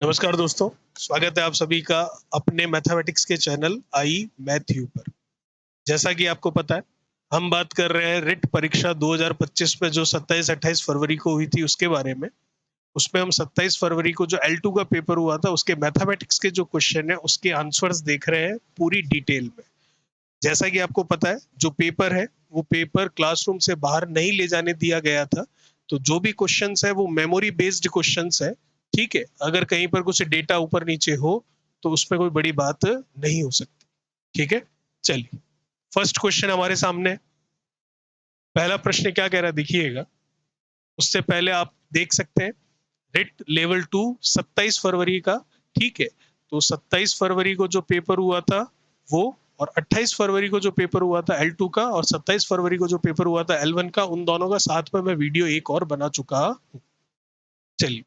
नमस्कार दोस्तों, स्वागत है आप सभी का अपने मैथमेटिक्स के चैनल आई मैथ्यू पर। जैसा कि आपको पता है, हम बात कर रहे हैं रिट परीक्षा 2025 में जो 27-28 फरवरी को हुई थी उसके बारे में। उसमें हम 27 फरवरी को जो L2 का पेपर हुआ था उसके मैथमेटिक्स के जो क्वेश्चन है उसके आंसर्स देख रहे हैं पूरी डिटेल में। जैसा कि आपको पता है जो पेपर है वो पेपर क्लासरूम से बाहर नहीं ले जाने दिया गया था। तो जो भी क्वेश्चंस है वो मेमोरी बेस्ड क्वेश्चंस है। ठीक है, अगर कहीं पर कुछ डेटा ऊपर नीचे हो तो उसमें कोई बड़ी बात नहीं हो सकती। ठीक है, चलिए फर्स्ट क्वेश्चन हमारे सामने है। पहला प्रश्न क्या कह रहा है देखिएगा। उससे पहले आप देख सकते हैं रिट लेवल 2 27 फरवरी का। ठीक है, तो 27 फरवरी को जो पेपर हुआ था वो, और 28 फरवरी को जो पेपर हुआ था L2 का, और 27 फरवरी को जो पेपर हुआ था L1 का, उन दोनों का साथ में मैं वीडियो एक और बना चुका हूं। चलिए,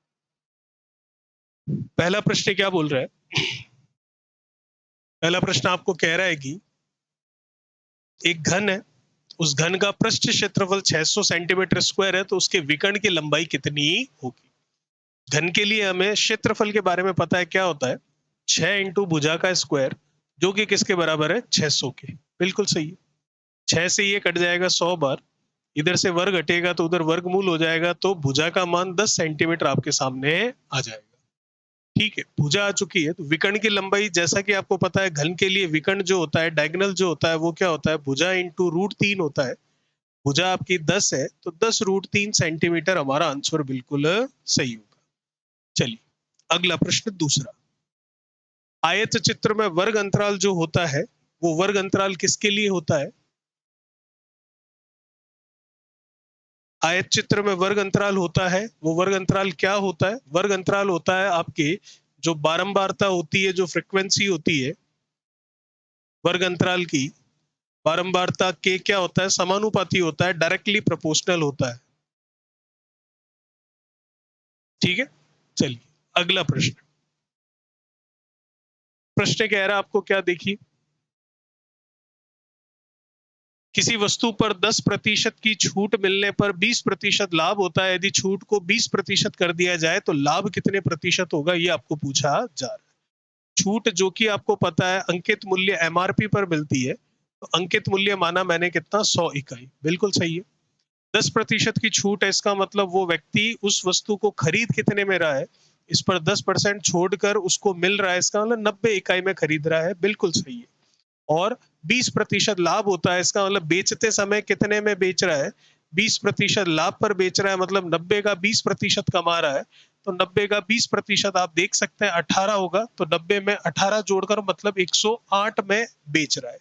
पहला प्रश्न क्या बोल रहा है। पहला प्रश्न आपको कह रहा है कि एक घन है, उस घन का पृष्ठ क्षेत्रफल 600 सेंटीमीटर स्क्वायर है, तो उसके विकर्ण की लंबाई कितनी होगी। घन के लिए हमें क्षेत्रफल के बारे में पता है क्या होता है, 6 इंटू भुजा का स्क्वायर, जो कि किसके बराबर है 600 के। बिल्कुल सही है। 6 से ये कट जाएगा 100 बार, इधर से वर्ग हटेगा तो उधर वर्गमूल हो जाएगा, तो भुजा का मान 10 सेंटीमीटर आपके सामने आ जाएगा। ठीक है, भुजा आ चुकी है। तो विकर्ण की लंबाई, जैसा कि आपको पता है घन के लिए विकर्ण जो होता है, डायगोनल जो होता है, वो क्या होता है, भुजा इंटू √3 होता है। भुजा आपकी 10 है तो 10 √3 सेंटीमीटर हमारा आंसर बिल्कुल सही होगा। चलिए, अगला प्रश्न दूसरा। आयत चित्र में वर्ग अंतराल जो होता है वो वर्ग अंतराल किसके लिए होता है। आयत चित्र में वर्ग अंतराल होता है, वो वर्ग अंतराल क्या होता है, वर्ग अंतराल होता है आपके जो बारंबारता होती है, जो फ्रीक्वेंसी होती है वर्ग अंतराल की, बारंबारता के क्या होता है, समानुपाती होता है, डायरेक्टली प्रोपोर्शनल होता है। ठीक है, चलिए अगला प्रश्न। प्रश्न कह रहा है आपको क्या, देखिए, किसी वस्तु पर 10% की छूट मिलने पर 20% लाभ होता है। यदि छूट को 20% कर दिया जाए तो लाभ कितने प्रतिशत होगा, ये आपको पूछा जा रहा है। छूट जो कि आपको पता है अंकित मूल्य एमआरपी पर मिलती है, तो अंकित मूल्य माना मैंने कितना, 100 इकाई। बिल्कुल सही है। 10% की छूट है, इसका मतलब वो व्यक्ति उस वस्तु को खरीद कितने में रहा है, इस पर 10% छोड़कर उसको मिल रहा है, इसका मतलब 90 इकाई में खरीद रहा है। बिल्कुल सही है। और 20% लाभ होता है, इसका मतलब बेचते समय कितने में बेच रहा है, 20% लाभ पर बेच रहा है, मतलब 90 का 20% कमा रहा है। तो 90 का 20% आप देख सकते हैं 18 होगा, तो 90 में 18 जोड़कर मतलब 108 में बेच रहा है।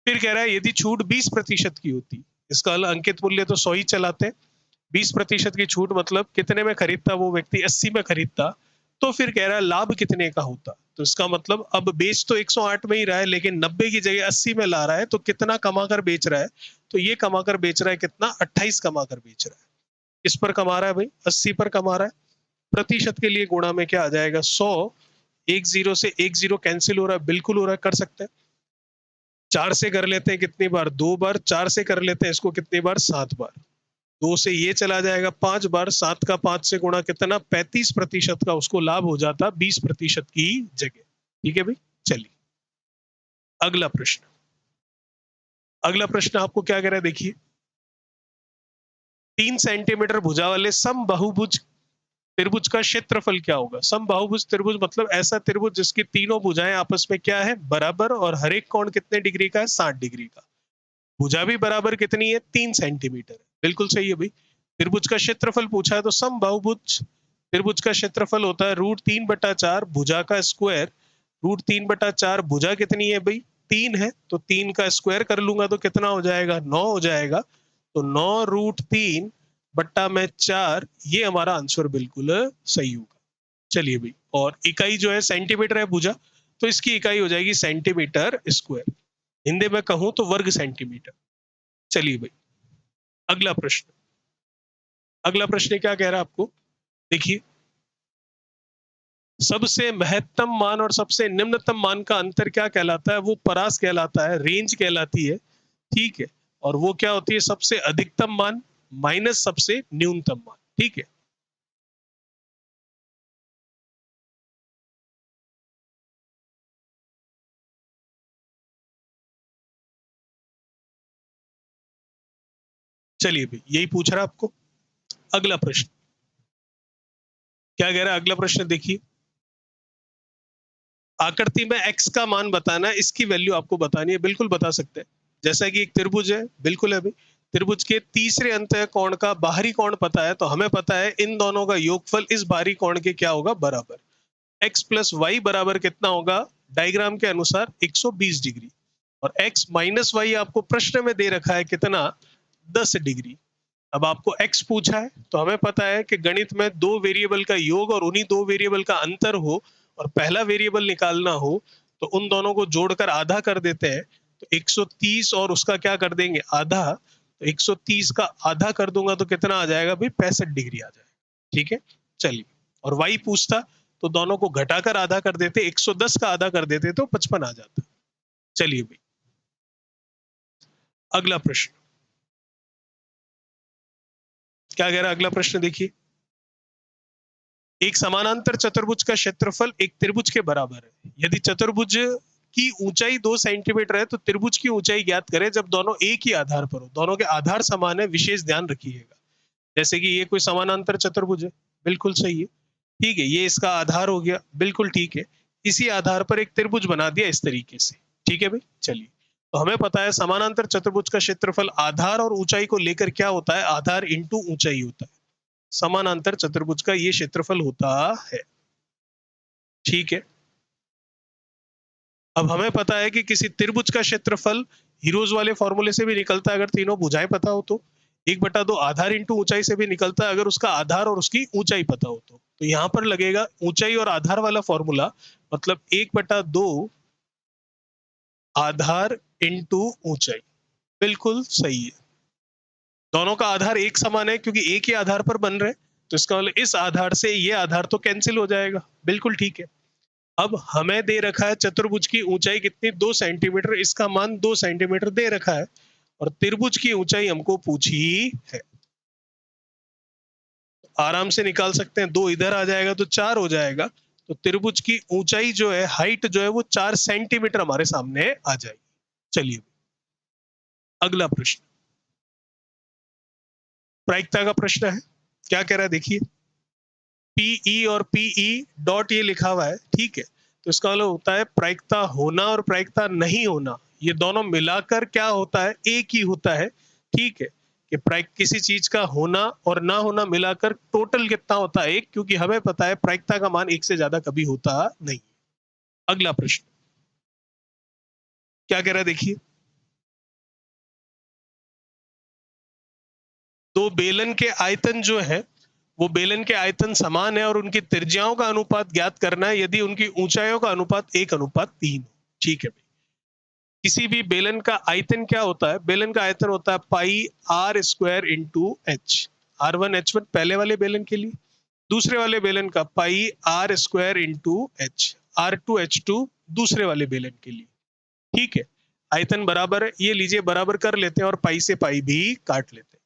फिर कह रहा है यदि छूट 20% की होती, इसका अंकित मूल्य तो 100 ही चलाते, 20% की छूट मतलब कितने में खरीदता वो व्यक्ति, 80 में खरीदता, तो फिर कह रहा है लाभ कितने का होता। तो इसका मतलब अब बेच तो 108 में ही रहा है, लेकिन 90 की जगह 80 में ला रहा है, तो कितना कमाकर बेच रहा है, तो ये कमाकर बेच रहा है कितना, 28 कमाकर बेच रहा है। किस पर कमा रहा है भाई, 80 पर कमा रहा है। प्रतिशत के लिए गुणा में क्या आ जाएगा, 100। एक जीरो से एक जीरो कैंसिल हो रहा है, बिल्कुल हो रहा है, कर सकते हैं। 4 से कर लेते हैं कितनी बार, 2 बार। 4 से कर लेते हैं इसको कितनी बार, 7 बार। 2 से ये चला जाएगा 5 बार, 7 का 5 से गुणा कितना, 35% का उसको लाभ हो जाता 20% की जगह। ठीक है भाई, चलिए अगला प्रश्न। अगला प्रश्न आपको क्या कह रहा है देखिए, 3 सेंटीमीटर भुजा वाले समबाहुभुज त्रिभुज का क्षेत्रफल क्या होगा। समबाहुभुज त्रिभुज मतलब ऐसा त्रिभुज जिसकी तीनों भुजाएं आपस में क्या है, बराबर, और हर एक कोण कितने डिग्री का है, 60 डिग्री का। भुजा भी बराबर कितनी है, 3 सेंटीमीटर। बिल्कुल सही है भाई। त्रिभुज का क्षेत्रफल पूछा है तो समबाहुभुज त्रिभुज का क्षेत्रफल होता है √3/4 भुजा का स्क्वायर। √3/4 भुजा कितनी है भाई, 3 है, तो 3 का स्क्वायर कर लूंगा तो कितना हो जाएगा, 9 हो जाएगा। तो 9√3/4, ये हमारा आंसर बिल्कुल सही होगा। चलिए भाई, और इकाई जो है सेंटीमीटर है भुजा, तो इसकी इकाई हो जाएगी सेंटीमीटर स्क्वायर। हिंदी में कहूं तो वर्ग सेंटीमीटर। चलिए भाई, अगला प्रश्न। अगला प्रश्न क्या कह रहा है आपको, देखिए, सबसे महत्तम मान और सबसे निम्नतम मान का अंतर क्या कहलाता है, वो परास कहलाता है, रेंज कहलाती है। ठीक है, और वो क्या होती है, सबसे अधिकतम मान माइनस सबसे न्यूनतम मान। ठीक है, चलिए भाई, यही पूछ रहा आपको। अगला प्रश्न क्या कह रहा है? अगला प्रश्न देखिए, आकृति में x का मान बताना है, इसकी वैल्यू आपको बतानी है। बिल्कुल बता सकते हैं। जैसा कि एक त्रिभुज है, बिल्कुल है भाई, त्रिभुज के तीसरे अंतः कोण का बाहरी कोण पता है, तो हमें पता है इन दोनों का योगफल इस बाहरी कोण के क्या होगा? बराबर। x प्लस वाई बराबर कितना होगा? डायग्राम के अनुसार 120 डिग्री। और x माइनस वाई आपको प्रश्न में दे रखा है कितना? 10 डिग्री। अब आपको x पूछा है, तो हमें पता है कि गणित में दो वेरिएबल का योग और उन्हीं दो वेरिएबल का अंतर हो और पहला वेरिएबल निकालना हो, तो उन दोनों को जोड़कर आधा कर देते हैं। तो 130 और उसका क्या कर देंगे? आधा। तो 130 का आधा कर दूंगा तो कितना आ जाएगा भाई? 65 डिग्री आ जाएगा। ठीक है, चलिए। और y पूछता तो दोनों को घटाकर आधा कर देते, 110 का आधा कर देते तो 55 आ जाता। चलिए भाई, अगला प्रश्न क्या कह रहा है? अगला प्रश्न देखिए, एक समानांतर चतुर्भुज का क्षेत्रफल एक त्रिभुज के बराबर है। यदि चतुर्भुज की ऊंचाई 2 सेंटीमीटर है तो त्रिभुज की ऊंचाई ज्ञात करें जब दोनों एक ही आधार पर हो। दोनों के आधार समान है, विशेष ध्यान रखिएगा। जैसे कि ये कोई समानांतर चतुर्भुज है, बिल्कुल सही है। ठीक है, ये इसका आधार हो गया, बिल्कुल ठीक है। इसी आधार पर एक त्रिभुज बना दिया इस तरीके से। ठीक है भाई, चलिए। तो हमें पता है समानांतर चतुर्भुज का क्षेत्रफल आधार और ऊंचाई को लेकर क्या होता है? आधार इंटू ऊंचाई होता है। समानांतर चतुर्भुज का ये क्षेत्रफल होता है। ठीक है, अब हमें पता है कि किसी त्रिभुज का क्षेत्रफल हीरोज वाले फॉर्मूले से भी निकलता है, अगर तीनों भुजाएं पता हो तो। 1/2 आधार इंटू ऊंचाई से भी निकलता है, अगर उसका आधार और उसकी ऊंचाई पता हो तो यहां पर लगेगा ऊंचाई और आधार वाला फॉर्मूला, मतलब 1/2 आधार इंटू ऊंचाई। बिल्कुल सही है। दोनों का आधार एक समान है क्योंकि एक ही आधार पर बन रहे, तो इसका मतलब इस आधार से ये आधार तो कैंसिल हो जाएगा। बिल्कुल ठीक है। अब हमें दे रखा है चतुर्भुज की ऊंचाई कितनी? 2 सेंटीमीटर, इसका मान 2 सेंटीमीटर दे रखा है और त्रिभुज की ऊंचाई हमको पूछी है। आराम से निकाल सकते हैं, 2 इधर आ जाएगा तो 4 हो जाएगा। तो त्रिभुज की ऊंचाई जो है, हाइट जो है, वो 4 सेंटीमीटर हमारे सामने आ जाएगी। चलिए, अगला प्रश्न प्रायिकता का प्रश्न है। क्या कह रहा है देखिए, पीई और पीई डॉट ये लिखा हुआ है, ठीक है। तो इसका मतलब होता है प्रायिकता होना और प्रायिकता नहीं होना, ये दोनों मिलाकर क्या होता है? एक ही होता है। ठीक है, कि प्रायिक किसी चीज का होना और ना होना मिलाकर टोटल कितना होता है? एक, क्योंकि हमें पता है प्रायिकता का मान एक से ज्यादा कभी होता नहीं। अगला प्रश्न क्या कह रहा है देखिए, दो बेलन के आयतन जो है, वो बेलन के आयतन समान है और उनकी त्रिज्याओं का अनुपात ज्ञात करना है यदि उनकी ऊंचाइयों का अनुपात 1:3 हो। ठीक है भाई, किसी भी बेलन का आयतन क्या होता है? बेलन का आयतन होता है pi r square into h. R1 H1 पहले वाले बेलन के लिए, दूसरे वाले बेलन का pi r square into h. R2 H2 दूसरे वाले बेलन के लिए। ठीक है, आयतन बराबर है, ये लीजिए बराबर कर लेते हैं और पाई से पाई भी काट लेते हैं।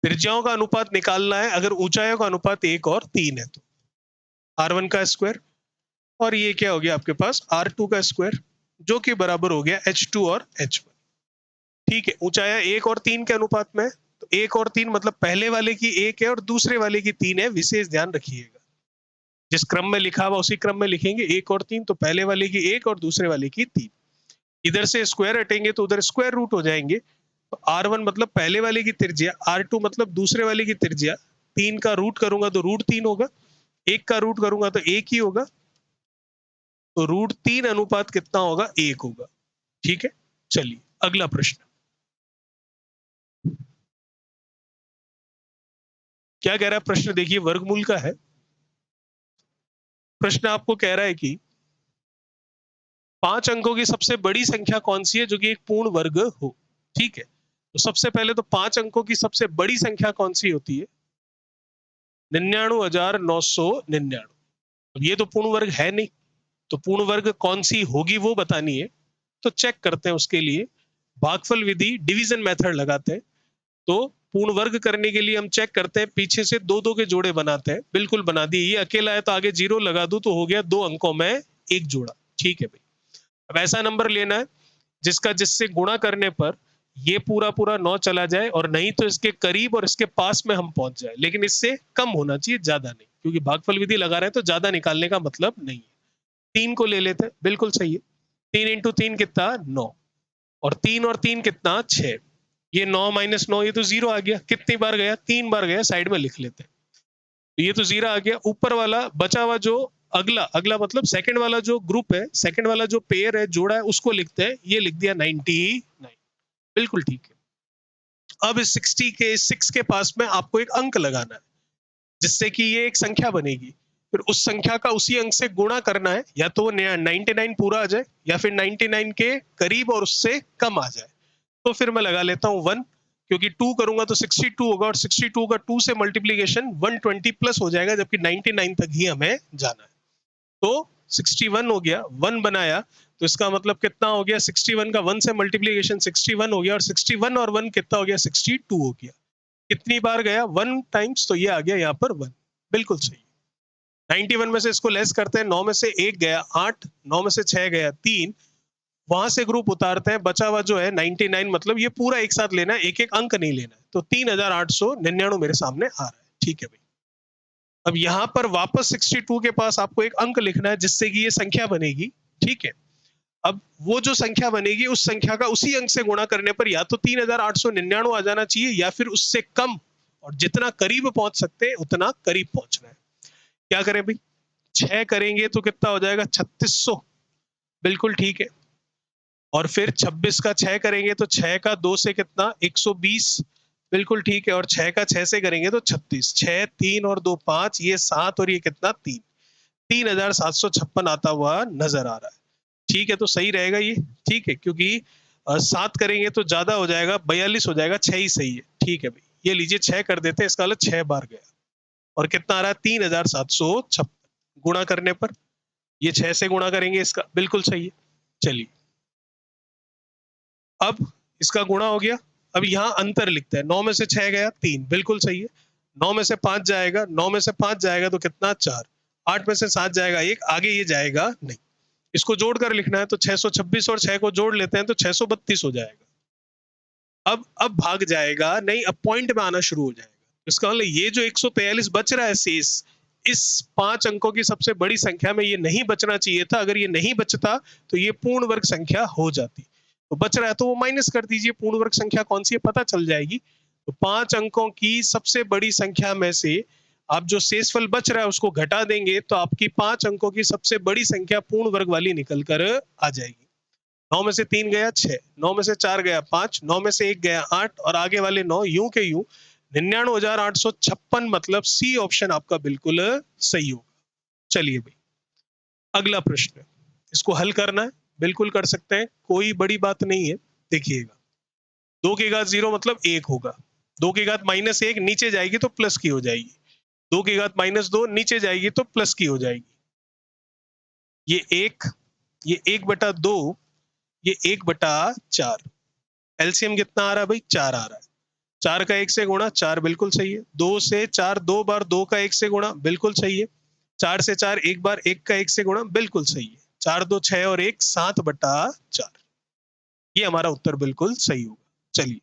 त्रिज्याओं का अनुपात निकालना है, अगर ऊंचाइयों का अनुपात 1:3 है तो R1 का स्क्वायर, और ये क्या हो गया आपके पास? R2 का स्क्वायर, जो कि बराबर हो गया H2 और H1। ठीक है, ऊंचाइयां 1:3 के अनुपात में, तो 1:3 मतलब पहले वाले की 1 है और दूसरे वाले की 3 है। विशेष ध्यान रखिएगा, जिस क्रम में लिखा हुआ उसी क्रम में लिखेंगे। 1:3 तो पहले वाले की 1 और दूसरे वाले की 3। इधर से स्क्वायर हटेंगे तो उधर स्क्वायर रूट हो जाएंगे। तो R1 मतलब पहले वाले की त्रिज्या, R2 मतलब दूसरे वाले की त्रिज्या। 3 का रूट करूंगा तो √3 होगा, 1 का रूट करूंगा तो 1 ही होगा, तो √3 अनुपात कितना होगा? 1 होगा। ठीक है, चलिए अगला प्रश्न क्या कह रहा है? प्रश्न देखिए, वर्गमूल का है। प्रश्न आपको कह रहा है कि 5 अंकों की सबसे बड़ी संख्या कौन सी है जो कि एक पूर्ण वर्ग हो? ठीक है, तो सबसे पहले तो 5 अंकों की सबसे बड़ी संख्या कौन सी होती है? 99,999। अब ये तो पूर्ण वर्ग है नहीं, तो पूर्ण वर्ग कौन सी होगी वो बतानी है। तो चेक करते हैं उसके लिए, भागफल विधि, डिवीजन मेथड लगाते हैं। तो पूर्ण वर्ग करने के लिए हम चेक करते हैं, पीछे से 2-2 के जोड़े बनाते हैं। बिल्कुल बना दिए, ये अकेला है तो आगे 0 लगा दूं तो हो गया 2 अंकों में एक जोड़ा। ठीक है भाई, अब ऐसा नंबर लेना है जिसका जिससे गुणा करने पर ये पूरा पूरा 9 चला जाए और नहीं तो इसके करीब और इसके पास में हम पहुंच जाए, लेकिन इससे कम होना चाहिए, ज्यादा नहीं, क्योंकि भागफल विधि लगा रहे हैं तो ज्यादा निकालने का मतलब नहीं है। 3 को ले लेते हैं, बिल्कुल सही है। 3 इंटू 3 कितना? 9। और 3 कितना? 6। ये 9 माइनस 9, ये तो जीरो आ गया। कितनी बार गया? 3 बार गया। साइड में लिख लेते हैं। तो ये तो जीरो आ गया। ऊपर वाला बचा हुआ जो अगला अगला मतलब सेकंड वाला जो ग्रुप है, सेकंड वाला जो पेयर है, जोड़ा है, उसको लिखते हैं। ये लिख दिया 99। बिल्कुल ठीक है। अब इस 60 के 6 के पास में आपको एक अंक लगाना है, जिससे कि ये एक संख्या बनेगी। फिर उस संख्या का उसी अंक से गुणा करना है, या तो 99 पूरा आ जाए या फिर 99 के करीब और उससे कम आ जाए। तो फिर मैं लगा लेता हूं 1, क्योंकि 2 करूंगा तो 62 होगा और 62 का 2 से मल्टीप्लीकेशन 120 प्लस हो जाएगा, जबकि 99 तक ही हमें जाना है। तो 61 हो गया, 1 बनाया, तो इसका मतलब कितना हो गया? 61 का 1 से मल्टीप्लीकेशन 61 हो गया, और 61 और 1 कितना हो गया? 62 हो गया। कितनी बार गया? 1 टाइम्स, तो ये आ गया यहाँ पर 1। बिल्कुल सही। 91 में से इसको लेस करते हैं, 9 में से 1 गया 8, 9 में से 6 गया 3, वहां से ग्रुप उतारते हैं, बचा हुआ जो है 99, मतलब ये पूरा एक साथ लेना है, एक एक अंक नहीं लेना है। तो 3899 मेरे सामने आ रहा है। ठीक है भाई। अब यहां पर वापस 62 के पास आपको एक अंक लिखना है, जिससे कि ये संख्या बनेगी। ठीक है। अब वो जो संख्या बनेगी, उस संख्या का उसी अंक से गुणा करने पर या तो 3899 आ जाना चाहिए, या फिर उससे कम, और जितना करीब पहुंच सकते हैं उतना करीब पहुंचना है। क्या करें भाई? 6 करेंगे तो कितना हो जाएगा? 3600। बिल्कुल ठीक है। और फिर 26 का 6 करेंगे तो 6 का 2 से कितना? 120। बिल्कुल ठीक है। और 6 का 6 से करेंगे तो 36। 6, 3 और 2 5, ये 7 और ये कितना? 3। 3756 आता हुआ नजर आ रहा है। ठीक है, तो सही रहेगा ये। ठीक है, क्योंकि 7 करेंगे तो ज्यादा हो जाएगा, 42 हो जाएगा, 6 ही सही है। ठीक है भाई, ये लीजिए 6 कर देते हैं, इसका मतलब 6 बार गया। और कितना आ रहा है? 3756 गुणा करने पर। ये 6 से गुणा करेंगे इसका, बिल्कुल सही है। चलिए, अब इसका गुणा हो गया। अब यहाँ अंतर लिखते हैं। 9 में से 6 गया 3, बिल्कुल सही है। 9 में से 5 जाएगा, 9 में से 5 जाएगा तो कितना? 4। 8 में से 7 जाएगा 1, आगे ये जाएगा नहीं। इसको जोड़कर लिखना है, तो 626 और 6 को जोड़ लेते हैं तो 632 हो जाएगा। अब भाग जाएगा नहीं, अब पॉइंट में आना शुरू हो जाएगा। इसका मतलब ये जो 143 बच रहा है शेष, इस 5 अंकों की सबसे बड़ी संख्या में ये नहीं बचना चाहिए था। अगर ये नहीं बचता तो ये पूर्ण वर्ग संख्या हो जाती। तो बच रहा है तो वो माइनस कर दीजिए। पूर्ण वर्ग संख्या कौन सी है पता चल जाएगी। तो 5 अंकों की सबसे बड़ी संख्या में से आप जो शेषफल बच रहा है उसको घटा देंगे, तो आपकी 5 अंकों की सबसे बड़ी संख्या पूर्ण वर्ग वाली निकल कर आ जाएगी। 9 में से 3 गया 6, 9 में से 4 गया 5, 9 में से 1 गया 8, और आगे वाले 9 यूं के यूं। 99,856, मतलब सी ऑप्शन आपका बिल्कुल सही होगा। चलिए भाई, अगला प्रश्न, इसको हल करना है, बिल्कुल कर सकते हैं, कोई बड़ी बात नहीं है। देखिएगा, 2 की घात 0 मतलब 1 होगा। 2 की घात -1 नीचे जाएगी तो प्लस की हो जाएगी। 2 की घात -2 नीचे जाएगी तो प्लस की हो जाएगी। ये 1, ये 1/2, ये 1/4। एलसीएम कितना आ रहा है भाई? 4 आ रहा है। 4 का 1 से गुणा, 4 बिल्कुल सही है। 2 से 4 2 बार, 2 का 1 से गुणा, बिल्कुल सही है। 4 से 4 एक बार, 1 का 1 से गुणा, बिल्कुल सही है। 4 2 6 और 1 7/4। ये हमारा उत्तर बिल्कुल सही होगा। चलिए,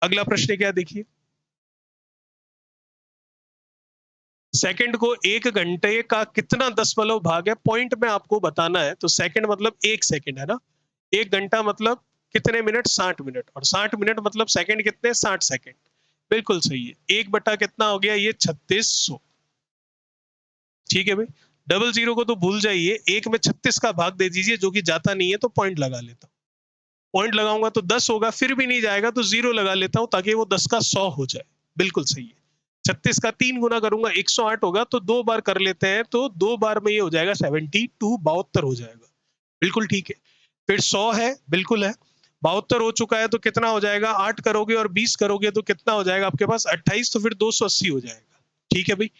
अगला प्रश्न क्या, देखिए। सेकंड को 1 घंटे का कितना दशमलव भाग है, पॉइंट में आपको बताना है। तो सेकंड मतलब 1 सेकंड है ना। 1 घंटा मतलब कितने मिनट? 60 मिनट। और 60 मिनट मतलब सेकंड कितने? 60 सेकंड। बिल्कुल सही है। 1 बटा कितना हो गया? ये 3600। ठीक है भाई, डबल जीरो को तो भूल जाइए, 1 में 36 का भाग दे दीजिए, जो कि जाता नहीं है, तो पॉइंट लगा लेता हूं। पॉइंट लगाऊंगा तो 10 होगा, फिर भी नहीं जाएगा तो 0 लगा लेता हूं, ताकि वो 10 का 100 हो जाए। बिल्कुल सही है। 36 का 3 गुना करूंगा 108 होगा, तो 2 बार कर लेते हैं, तो 2 बार में ये हो जाएगा 72, 72 हो जाएगा। बिल्कुल ठीक है। फिर 100 है, बिल्कुल है। 72 हो चुका है तो कितना हो जाएगा? 8 करोगे और 20 करोगे तो कितना हो जाएगा आपके पास? 28, तो फिर 280 हो जाएगा। ठीक है भाई।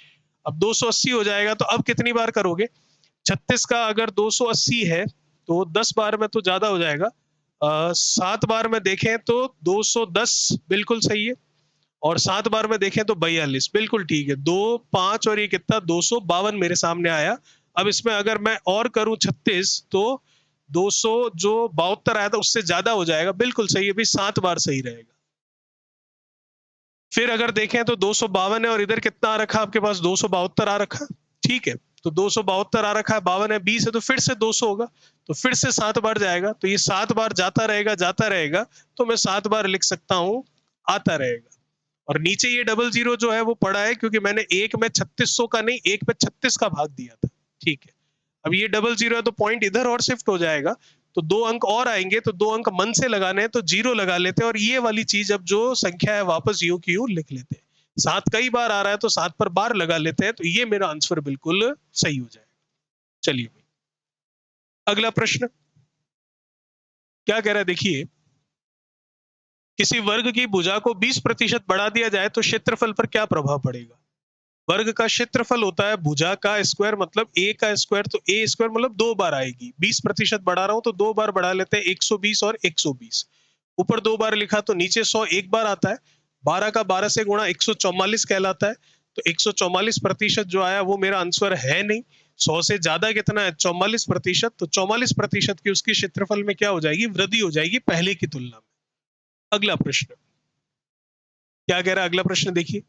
अब 280 हो जाएगा तो अब कितनी बार करोगे? 36 का अगर 280 है तो 10 बार में तो ज्यादा हो जाएगा। 7 बार में देखें तो 210, बिल्कुल सही है। और 7 बार में देखें तो 42, बिल्कुल ठीक है। 2 5 और ये कितना? 252 मेरे सामने आया। अब इसमें अगर मैं और करूं 36, तो 200 जो 72 आया था उससे ज्यादा हो जाएगा, बिल्कुल सही है भाई, 7 बार सही रहेगा। फिर अगर देखें तो 252 है और इधर कितना आ रखा आपके पास, 272 आ रखा, ठीक है, तो 272 आ रखा है, 52 है, 20 है, तो फिर से 200 होगा, तो फिर से 7 बार जाएगा, तो ये 7 बार जाता रहेगा, तो मैं 7 बार लिख सकता हूं आता रहेगा। और नीचे ये 00 जो है वो पड़ा है क्योंकि मैंने एक में 3600 का नहीं, एक में 36 का भाग दिया था, ठीक है। अब ये 00 है तो पॉइंट इधर और शिफ्ट हो जाएगा, तो 2 अंक और आएंगे, तो 2 अंक मन से लगाने हैं तो 0 लगा लेते हैं, और ये वाली चीज अब जो संख्या है वापस यूं की यूं लिख लेते हैं। 7 कई बार आ रहा है तो 7 पर बार लगा लेते हैं, तो ये मेरा आंसर बिल्कुल सही हो जाएगा। चलिए अगला प्रश्न क्या कह रहा है, देखिए, किसी वर्ग की भुजा को 20% बढ़ा दिया जाए तो क्षेत्रफल पर क्या प्रभाव पड़ेगा। वर्ग का क्षेत्रफल होता है भुजा का स्क्वायर, मतलब ए का स्क्वायर, तो ए स्क्वायर मतलब 2 बार आएगी, 20% बढ़ा रहा हूं तो 2 बार बढ़ा लेते हैं, 120 और 120, ऊपर 2 बार लिखा तो नीचे 100 एक बार आता है, 12 का 12 से गुणा 144 कहलाता है, तो 144% जो आया वो मेरा आंसर है नहीं। 100 से ज्यादा कितना है, 44%, तो 44% की उसकी क्षेत्रफल में क्या हो जाएगी, वृद्धि हो जाएगी पहले की तुलना में। अगला प्रश्न क्या कह रहा है, अगला प्रश्न देखिए,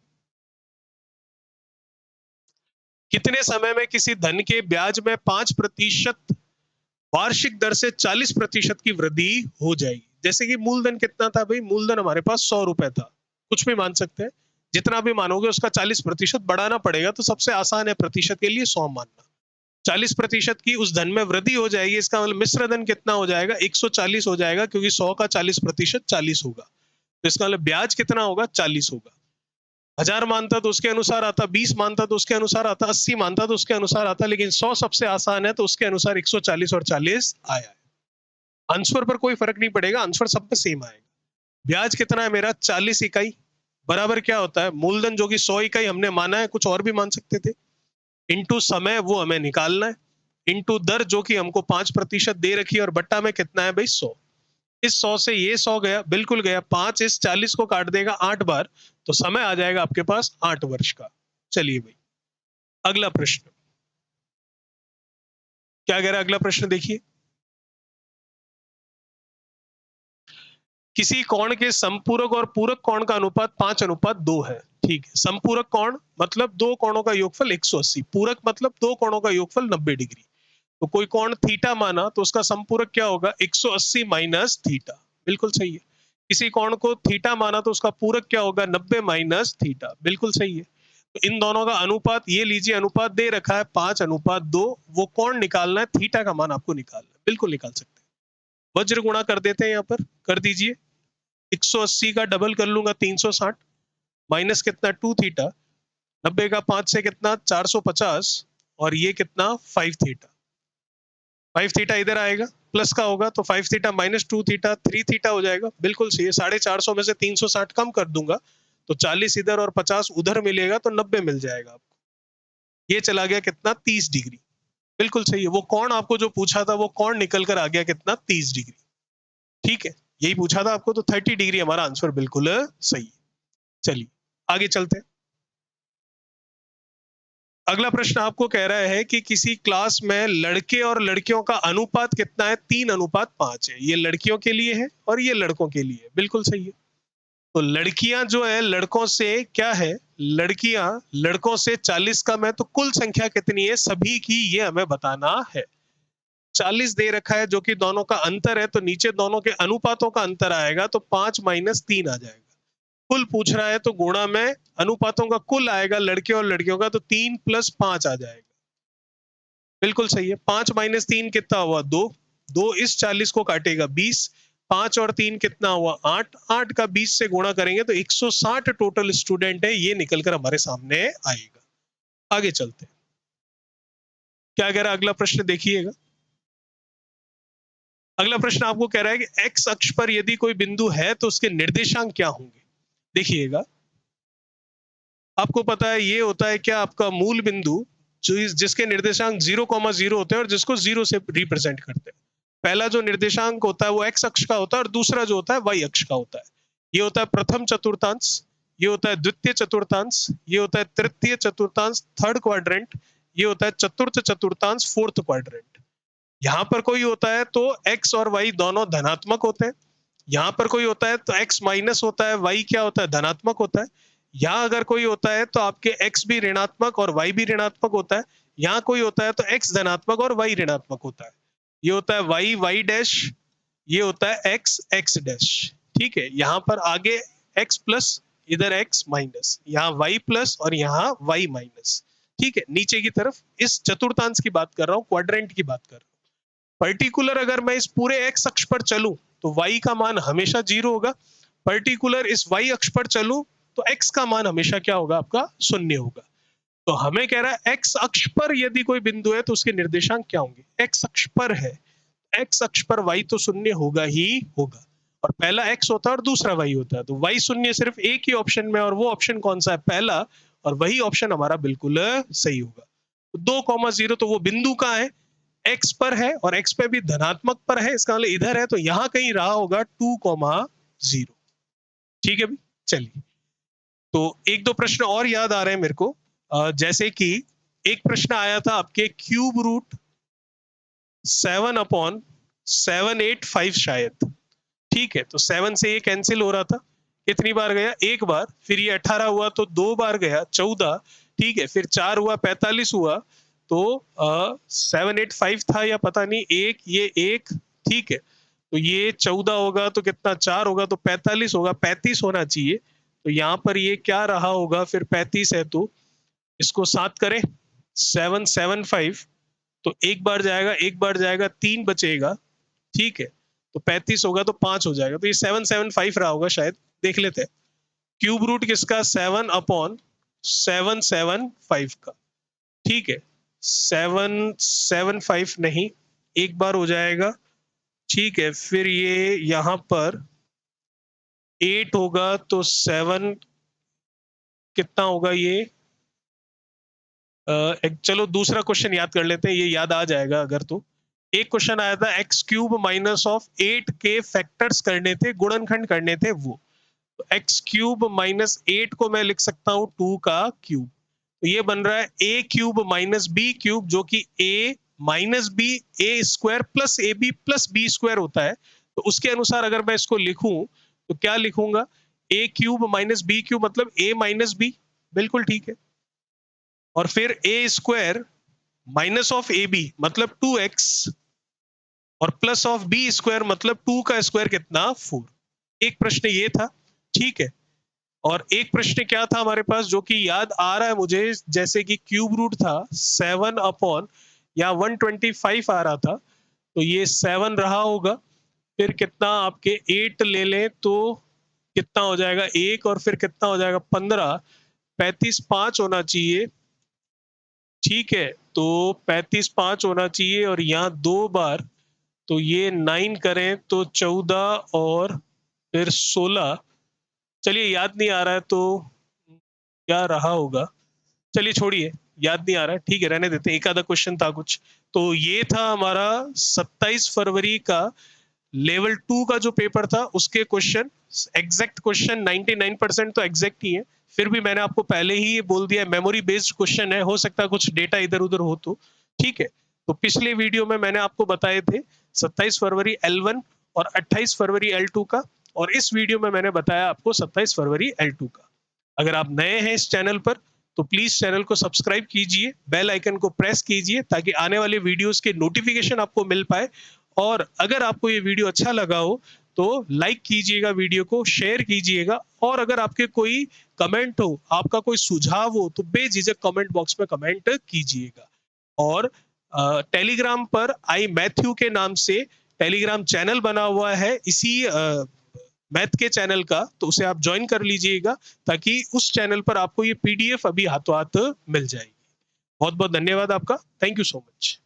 कितने समय में किसी धन के ब्याज में 5% वार्षिक दर से 40% की वृद्धि हो जाएगी। जैसे कि मूलधन कितना था भाई, मूलधन हमारे पास 100 रुपए था, कुछ भी मान सकते हैं, जितना भी मानोगे उसका 40% बढ़ाना पड़ेगा, तो सबसे आसान है प्रतिशत के लिए 100 मानना। 40% की उस धन में वृद्धि हो जाएगी, इसका मतलब मिश्र धन कितना हो जाएगा, 140 हो जाएगा, क्योंकि 100 का 40% 40 होगा, तो इसका मतलब ब्याज कितना होगा, 40 होगा। 1000 मानता तो उसके अनुसार आता, 20 मानता तो उसके अनुसार आता, 80 मानता तो उसके अनुसार आता, लेकिन 100 सबसे आसान है तो उसके अनुसार 140 और 40 आया है। आंसर पर कोई फर्क नहीं पड़ेगा, आंसर सब में सेम आएगा। ब्याज कितना है मेरा, 40 इकाई, बराबर क्या होता है मूलधन जो कि 100 इकाई हमने माना है, कुछ और भी मान सकते थे, इंटू समय वो हमें निकालना है, इंटू दर जो कि हमको 5% दे रखी है, और बट्टा में कितना है भाई 100। इस 100 से ये 100 गया, बिल्कुल गया, 5 इस 40 को काट देगा 8 बार, तो समय आ जाएगा आपके पास 8 वर्ष का। चलिए भाई अगला प्रश्न क्या कह रहा है, अगला प्रश्न देखिए, किसी कोण के संपूरक और पूरक कोण का अनुपात 5:2 है, ठीक है। संपूरक कोण मतलब दो कोणों का योगफल 180, पूरक मतलब दो कोणों का योगफल 90 डिग्री, तो कोई कोण थीटा माना तो उसका संपूरक क्या होगा, 180 माइनस थीटा, बिल्कुल सही है। किसी कोण को थीटा माना तो उसका पूरक क्या होगा, 90 माइनस थीटा, बिल्कुल सही है। तो इन दोनों का अनुपात, ये लीजिए अनुपात दे रखा है 5:2, वो कोण निकालना है, थीटा का मान आपको निकालना है, बिल्कुल निकाल सकते हैं। वज्र गुणा कर देते हैं, यहाँ पर कर दीजिए, 180 का डबल कर लूंगा 360, माइनस कितना 2 थीटा, 90 का 5 से कितना 450, और ये कितना 5 थीटा, 5 थीटा इधर आएगा, प्लस का होगा तो 5 थीटा माइनस 2 थीटा 3 थीटा हो जाएगा, बिल्कुल सही है। 450 में से 360 कम कर दूंगा तो 40 इधर और 50 उधर मिलेगा, तो 90 मिल जाएगा आपको। ये चला गया कितना 30 डिग्री, बिल्कुल सही है। वो कौन आपको जो पूछा था वो कौन निकल कर आ गया कितना 30 डिग्री, ठीक है, यही पूछा था आपको, तो 30 डिग्री हमारा आंसर बिल्कुल सही है। चलिए आगे चलते हैं। अगला प्रश्न आपको कह रहा है कि किसी क्लास में लड़के और लड़कियों का अनुपात कितना है, 3:5 है। ये लड़कियों के लिए है और ये लड़कों के लिए है, बिल्कुल सही है। तो लड़कियां जो है लड़कों से क्या है, लड़कियां लड़कों से 40 कम है, तो कुल संख्या कितनी है सभी की, ये हमें बताना है। 40 दे रखा है जो कि दोनों का अंतर है, तो नीचे दोनों के अनुपातों का अंतर आएगा, तो 5 माइनस 3 आ जाएगा। कुल पूछ रहा है तो गुणा में अनुपातों का कुल आएगा लड़के और लड़कियों का, तो 3 प्लस 5 आ जाएगा, बिल्कुल सही है। 5 माइनस 3 कितना हुआ 2, 2 इस 40 को काटेगा 20, 5 और 3 कितना हुआ 8, 8 का 20 से गुणा करेंगे तो 160 टोटल स्टूडेंट है, ये निकलकर हमारे सामने आएगा। आगे चलते हैं, क्या कह रहा है अगला प्रश्न देखिएगा। अगला प्रश्न आपको कह रहा है कि एक्स अक्ष पर यदि कोई बिंदु है तो उसके निर्देशांक क्या होंगे। देखिएगा, आपको पता है ये होता है क्या, आपका मूल बिंदु जो जिसके निर्देशांक 0,0 होते हैं और जिसको 0 से रिप्रेजेंट करते हैं। पहला जो निर्देशांक होता है वो एक्स अक्ष का होता है, और दूसरा जो होता है वाई अक्ष का होता है। ये होता है प्रथम चतुर्थांश, ये होता है द्वितीय चतुर्थांश, ये होता है तृतीय चतुर्थांश थर्ड क्वाड्रेंट, ये होता है चतुर्थ चतुर्थांश फोर्थ क्वाड्रेंट। यहाँ पर कोई होता है तो x और y दोनों धनात्मक होते हैं, यहाँ पर कोई होता है तो x माइनस होता है, y क्या होता है, धनात्मक होता है। यहाँ अगर कोई होता है तो आपके x भी ऋणात्मक और y भी ऋणात्मक होता है। यहाँ कोई होता है तो x धनात्मक और y ऋणात्मक होता है। ये होता है y y डैश, ये होता है x x डैश। ठीक है, यहाँ पर आगे x प्लस, इधर x माइनस, यहाँ y प्लस और यहाँ y माइनस। ठीक है, नीचे की तरफ इस चतुर्थांश की बात कर रहा हूँ, क्वाड्रेंट की बात कर रहा हूँ। पर्टिकुलर अगर मैं इस पूरे x अक्ष पर चलूं तो y का मान हमेशा 0 होगा। पर्टिकुलर इस y अक्ष पर चलूं तो x का मान हमेशा क्या होगा, आपका 0 होगा। तो हमें कह रहा है x अक्ष पर यदि कोई बिंदु है तो उसके निर्देशांक क्या होंगे, x अक्ष पर है, x अक्ष पर y तो 0 होगा ही होगा, और पहला x होता है और दूसरा y होता है, तो y 0 सिर्फ एक ही ऑप्शन में, और वो ऑप्शन कौन सा है, पहला, और वही ऑप्शन हमारा बिल्कुल सही होगा। तो 2,0 तो वो बिंदु कहाँ है, x पर है, और x पे भी धनात्मक पर है, इसका मतलब इधर है, तो यहां कहीं रहा होगा 2,0। ठीक है भाई, चलिए। तो एक दो प्रश्न और याद आ रहे हैं मेरे को, जैसे कि एक प्रश्न आया था आपके क्यूब रूट 7/785 शायद। ठीक है, तो 7 से ये कैंसिल हो रहा था, कितनी बार गया, एक बार, फिर ये 18 हुआ तो 2 बार गया, 14। ठीक है, फिर 4 हुआ, 45 हुआ, तो 785 था या पता नहीं, एक ये एक। ठीक है, तो ये 14 होगा तो कितना, 4 होगा तो 45 होगा, 35 होना चाहिए। तो यहाँ पर ये क्या रहा होगा, फिर 35 है तो इसको 7 करें, 775, तो एक बार जाएगा, एक बार जाएगा, 3 बचेगा। ठीक है, तो 35 होगा तो 5 हो जाएगा, तो ये 775 रहा होगा शायद, देख लेते हैं। क्यूब रूट किसका, 7/775 का। ठीक है, 775 नहीं, एक बार हो जाएगा। ठीक है, फिर ये यहाँ पर 8 होगा तो 7 कितना होगा ये, चलो दूसरा क्वेश्चन याद कर लेते हैं, ये याद आ जाएगा अगर तो। एक क्वेश्चन आया था एक्स क्यूब माइनस ऑफ 8 के फैक्टर्स करने थे, गुणनखंड करने थे वो। तो एक्स क्यूब माइनस 8 को मैं लिख सकता हूँ 2 का क्यूब, तो ये बन रहा है a cube minus b cube, जो कि a minus b a square plus a b plus b square होता है। तो उसके अनुसार अगर मैं इसको लिखूं तो क्या लिखूंगा, a cube minus b cube मतलब ए माइनस बी, बिल्कुल ठीक है, और फिर a square minus of a b मतलब 2x, और प्लस ऑफ बी स्क्वायर मतलब 2 का स्क्वायर कितना, 4। एक प्रश्न ये था। ठीक है, और एक प्रश्न क्या था हमारे पास जो कि याद आ रहा है मुझे, जैसे कि क्यूब रूट था 7 अपॉन या 125 आ रहा था, तो ये 7 रहा होगा, फिर कितना आपके 8 ले लें तो कितना हो जाएगा, एक, और फिर कितना हो जाएगा 15, 35 5 होना चाहिए। ठीक है, तो 35 5 होना चाहिए, और यहाँ 2 बार, तो ये 9 करें तो 14 और फिर 16। चलिए याद नहीं आ रहा है तो क्या रहा होगा, चलिए छोड़िए, याद नहीं आ रहा है, ठीक है रहने देते, एक आधा क्वेश्चन था कुछ। तो ये था हमारा 27 फरवरी का लेवल 2 का जो पेपर था, उसके क्वेश्चन, एग्जैक्ट क्वेश्चन 99% तो एग्जैक्ट ही है। फिर भी मैंने आपको पहले ही ये बोल दिया मेमोरी बेस्ड क्वेश्चन है, हो सकता है कुछ डेटा इधर उधर हो तो। ठीक है, तो पिछले वीडियो में मैंने आपको बताए थे 27 फरवरी L1 और 28 फरवरी L2 का, और इस वीडियो में मैंने बताया आपको 27 फरवरी L2 का। अगर आप नए हैं इस चैनल पर तो प्लीज चैनल को सब्सक्राइब कीजिए, बेल आइकन को प्रेस कीजिए ताकि आने वाले वीडियोस के नोटिफिकेशन आपको मिल पाए। और अगर आपको ये वीडियो अच्छा लगा हो तो लाइक कीजिएगा, वीडियो को शेयर कीजिएगा, और अगर आपके कोई कमेंट हो, आपका कोई सुझाव हो, तो बेझिझक कमेंट बॉक्स में कमेंट कीजिएगा। और टेलीग्राम पर आई मैथ्यू के नाम से टेलीग्राम चैनल बना हुआ है इसी मैथ के चैनल का, तो उसे आप ज्वाइन कर लीजिएगा ताकि उस चैनल पर आपको ये पीडीएफ अभी हाथों हाथ मिल जाएगी। बहुत बहुत धन्यवाद आपका, थैंक यू सो मच।